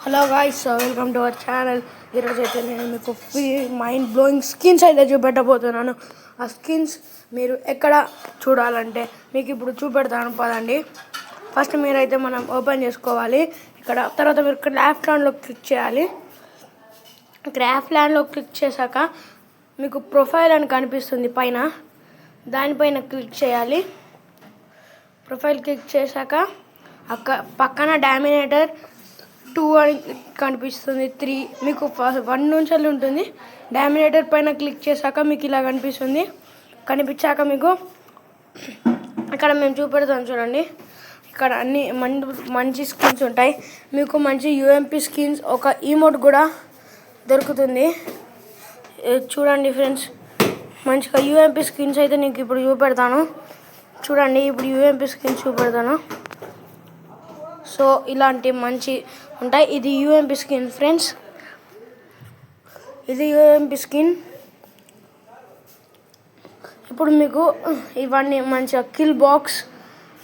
Hello guys, welcome to our channel. ఈరోజు అయితే నేను మీకు మైండ్ బ్లోయింగ్ స్కిన్స్ అయితే చూపెట్టబోతున్నాను. ఆ స్కిన్స్ మీరు ఎక్కడ చూడాలంటే మీకు ఇప్పుడు చూపెడతాను పదండి. ఫస్ట్ మీరైతే మనం ఓపెన్ చేసుకోవాలి. తర్వాత మీరు క్రాఫ్ట్ ల్యాండ్లో క్లిక్ చేయాలి. క్రాఫ్ట్ ల్యాండ్లో క్లిక్ చేశాక మీకు ప్రొఫైల్ అని కనిపిస్తుంది పైన, దానిపైన క్లిక్ చేయాలి. ప్రొఫైల్ క్లిక్ చేశాక పక్కన డామినేటర్ 2 అని కనిపిస్తుంది. 3 మీకు 1 నుంచి ఉంటుంది. డామినేటర్ పైన క్లిక్ చేశాక మీకు ఇలా కనిపిస్తుంది. కనిపించాక మీకు ఇక్కడ మేము చూపెడతాం చూడండి. ఇక్కడ అన్ని మంచి స్కిన్స్ ఉంటాయి. మీకు మంచి యూఎంపీ స్కిన్స్, ఒక ఈమోట్ కూడా దొరుకుతుంది. చూడండి ఫ్రెండ్స్, మంచిగా యూఎంపీ స్కిన్స్ అయితే నీకు ఇప్పుడు చూపెడతాను చూడండి. ఇప్పుడు యూఎంపీ స్కిన్స్ చూపెడతాను. సో ఇలాంటి మంచి ఉంటాయి. ఇది యూఎంపీ స్కిన్ ఫ్రెండ్స్, ఇది యూఎంపీ స్కిన్. ఇప్పుడు మీకు ఇవన్నీ మంచిగా కిల్ బాక్స్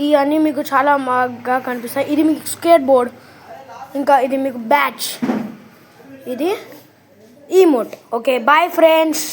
ఇవన్నీ మీకు చాలా బాగా కనిపిస్తాయి. ఇది మీకు స్కేట్ బోర్డ్, ఇంకా ఇది మీకు బ్యాచ్, ఇది ఈమోట్. Okay, bye friends.